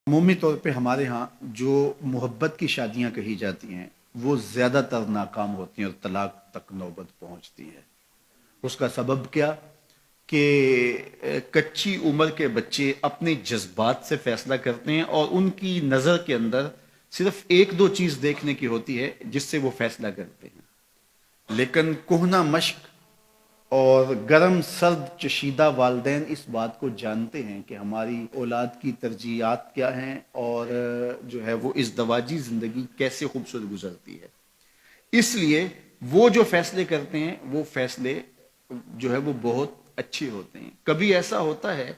عمومی طور پہ ہمارے ہاں جو محبت کی شادیاں کہی جاتی ہیں وہ زیادہ تر ناکام ہوتی ہیں اور طلاق تک نوبت پہنچتی ہے۔ اس کا سبب کیا کہ کچی عمر کے بچے اپنے جذبات سے فیصلہ کرتے ہیں اور ان کی نظر کے اندر صرف ایک دو چیز دیکھنے کی ہوتی ہے جس سے وہ فیصلہ کرتے ہیں، لیکن کہنہ مشق اور گرم سرد چشیدہ والدین اس بات کو جانتے ہیں کہ ہماری اولاد کی ترجیحات کیا ہیں اور جو ہے وہ ازدواجی زندگی کیسے خوبصورت گزرتی ہے۔ اس لیے وہ جو فیصلے کرتے ہیں وہ فیصلے جو ہے وہ بہت اچھے ہوتے ہیں۔ کبھی ایسا ہوتا ہے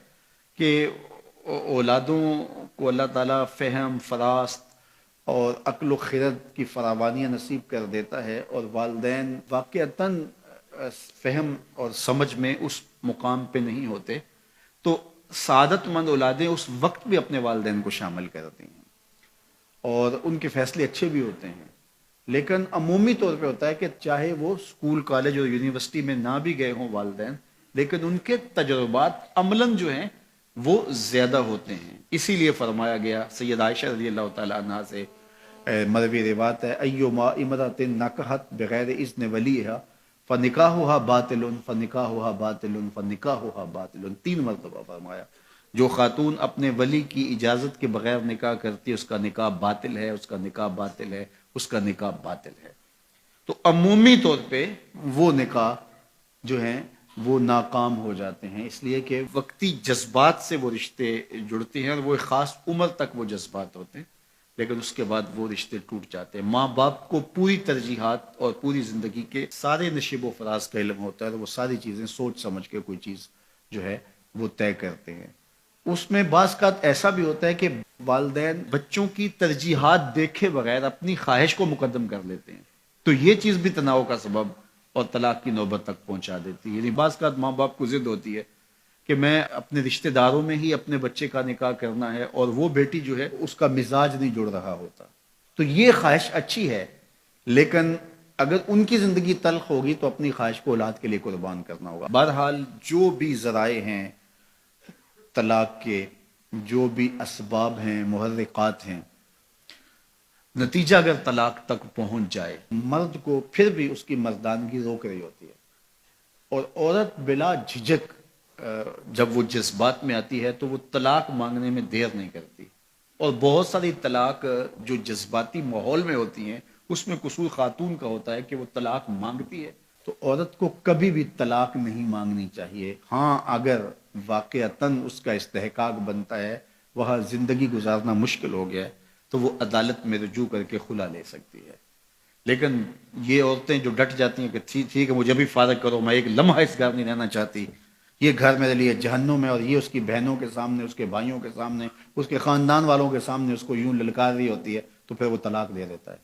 کہ اولادوں کو اللہ تعالیٰ فہم، فراست اور عقل و خرد کی فراوانیاں نصیب کر دیتا ہے اور والدین واقعتاً فہم اور سمجھ میں اس مقام پہ نہیں ہوتے، تو سعادت مند اولادیں اس وقت بھی اپنے والدین کو شامل کرتی ہیں اور ان کے فیصلے اچھے بھی ہوتے ہیں۔ لیکن عمومی طور پہ ہوتا ہے کہ چاہے وہ اسکول، کالج اور یونیورسٹی میں نہ بھی گئے ہوں والدین، لیکن ان کے تجربات عملاً جو ہیں وہ زیادہ ہوتے ہیں۔ اسی لیے فرمایا گیا سید عائشہ رضی اللہ تعالیٰ عنہ سے مروی روایت ہے، ایما امرأۃ نکحت بغیر اذن ولیہا فنکاحها باطل فنکاحها باطل فنکاحها باطل، 3 مرتبہ فرمایا جو خاتون اپنے ولی کی اجازت کے بغیر نکاح کرتی ہے اس کا نکاح باطل ہے، اس کا نکاح باطل ہے، اس کا نکاح باطل ہے۔ تو عمومی طور پہ وہ نکاح جو ہیں وہ ناکام ہو جاتے ہیں، اس لیے کہ وقتی جذبات سے وہ رشتے جڑتے ہیں اور وہ ایک خاص عمر تک وہ جذبات ہوتے ہیں، لیکن اس کے بعد وہ رشتے ٹوٹ جاتے ہیں۔ ماں باپ کو پوری ترجیحات اور پوری زندگی کے سارے نشیب و فراز کا علم ہوتا ہے اور وہ ساری چیزیں سوچ سمجھ کے کوئی چیز جو ہے وہ طے کرتے ہیں۔ اس میں بعض کا ایسا بھی ہوتا ہے کہ والدین بچوں کی ترجیحات دیکھے بغیر اپنی خواہش کو مقدم کر لیتے ہیں، تو یہ چیز بھی تناؤ کا سبب اور طلاق کی نوبت تک پہنچا دیتی ہے۔ یعنی بعض کا ماں باپ کو ضد ہوتی ہے کہ میں اپنے رشتہ داروں میں ہی اپنے بچے کا نکاح کرنا ہے اور وہ بیٹی جو ہے اس کا مزاج نہیں جڑ رہا ہوتا، تو یہ خواہش اچھی ہے، لیکن اگر ان کی زندگی تلخ ہوگی تو اپنی خواہش کو اولاد کے لیے قربان کرنا ہوگا۔ بہرحال جو بھی ذرائع ہیں طلاق کے، جو بھی اسباب ہیں، محرکات ہیں، نتیجہ اگر طلاق تک پہنچ جائے، مرد کو پھر بھی اس کی مردانگی روک رہی ہوتی ہے اور عورت بلا جھجک جب وہ جذبات میں آتی ہے تو وہ طلاق مانگنے میں دیر نہیں کرتی، اور بہت ساری طلاق جو جذباتی ماحول میں ہوتی ہیں اس میں قصور خاتون کا ہوتا ہے کہ وہ طلاق مانگتی ہے۔ تو عورت کو کبھی بھی طلاق نہیں مانگنی چاہیے، ہاں اگر واقعتاً اس کا استحقاق بنتا ہے، وہاں زندگی گزارنا مشکل ہو گیا ہے، تو وہ عدالت میں رجوع کر کے خلا لے سکتی ہے۔ لیکن یہ عورتیں جو ڈٹ جاتی ہیں کہ ٹھیک ہے مجھے بھی فارغ کرو، میں ایک لمحہ اس گھر نہیں رہنا چاہتی، یہ گھر میرے لیے جہنم ہے، اور یہ اس کی بہنوں کے سامنے، اس کے بھائیوں کے سامنے، اس کے خاندان والوں کے سامنے اس کو یوں للکار رہی ہوتی ہے، تو پھر وہ طلاق دے دیتا ہے۔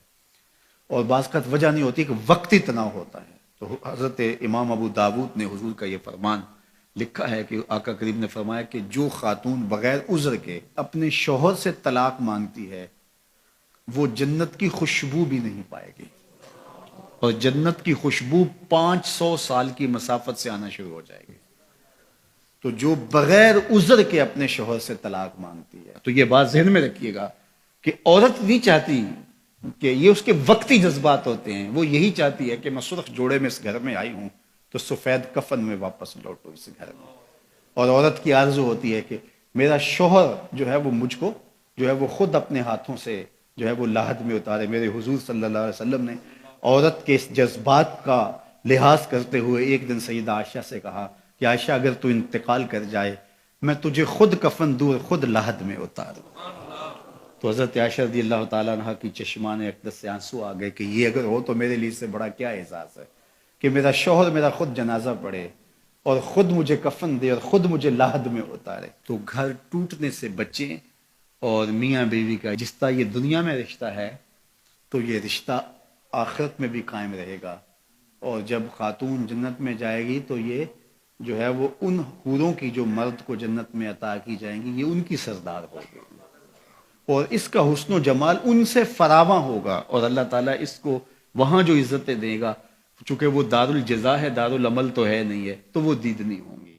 اور بعض کا وجہ نہیں ہوتی کہ وقتی تناؤ ہوتا ہے۔ تو حضرت امام ابو داود نے حضور کا یہ فرمان لکھا ہے کہ آقا کریم نے فرمایا کہ جو خاتون بغیر عذر کے اپنے شوہر سے طلاق مانگتی ہے وہ جنت کی خوشبو بھی نہیں پائے گی، اور جنت کی خوشبو 500 سال کی مسافت سے آنا شروع ہو جائے گی۔ تو جو بغیر عذر کے اپنے شوہر سے طلاق مانگتی ہے، تو یہ بات ذہن میں رکھیے گا کہ عورت نہیں چاہتی کہ یہ اس کے وقتی جذبات ہوتے ہیں، وہ یہی چاہتی ہے کہ میں سرخ جوڑے میں اس گھر میں آئی ہوں تو سفید کفن میں واپس لوٹوں اس گھر میں۔ اور عورت کی آرزو ہوتی ہے کہ میرا شوہر جو ہے وہ مجھ کو جو ہے وہ خود اپنے ہاتھوں سے جو ہے وہ لاحد میں اتارے۔ میرے حضور صلی اللہ علیہ وسلم نے عورت کے اس جذبات کا لحاظ کرتے ہوئے ایک دن سیدہ عائشہ سے کہا کہ عائشہ اگر تو انتقال کر جائے میں تجھے خود کفن دور، خود لاحد میں اتاروں۔ تو حضرت عائشہ رضی اللہ تعالیٰ عنہ کی چشمان اقدس سے آنسو آ گئے کہ یہ اگر ہو تو میرے لیے سے بڑا کیا احساس ہے کہ میرا شوہر میرا خود جنازہ پڑھے اور خود مجھے کفن دے اور خود مجھے لاحد میں اتارے۔ تو گھر ٹوٹنے سے بچیں، اور میاں بیوی کا جس طرح یہ دنیا میں رشتہ ہے تو یہ رشتہ آخرت میں بھی قائم رہے گا، اور جب خاتون جنت میں جائے گی تو یہ جو ہے وہ ان حوروں کی جو مرد کو جنت میں عطا کی جائیں گی، یہ ان کی سردار ہوگی، اور اس کا حسن و جمال ان سے فراواں ہوگا، اور اللہ تعالیٰ اس کو وہاں جو عزتیں دے گا، چونکہ وہ دار الجزا ہے، دار العمل تو ہے نہیں ہے، تو وہ دیدنی ہوں گی۔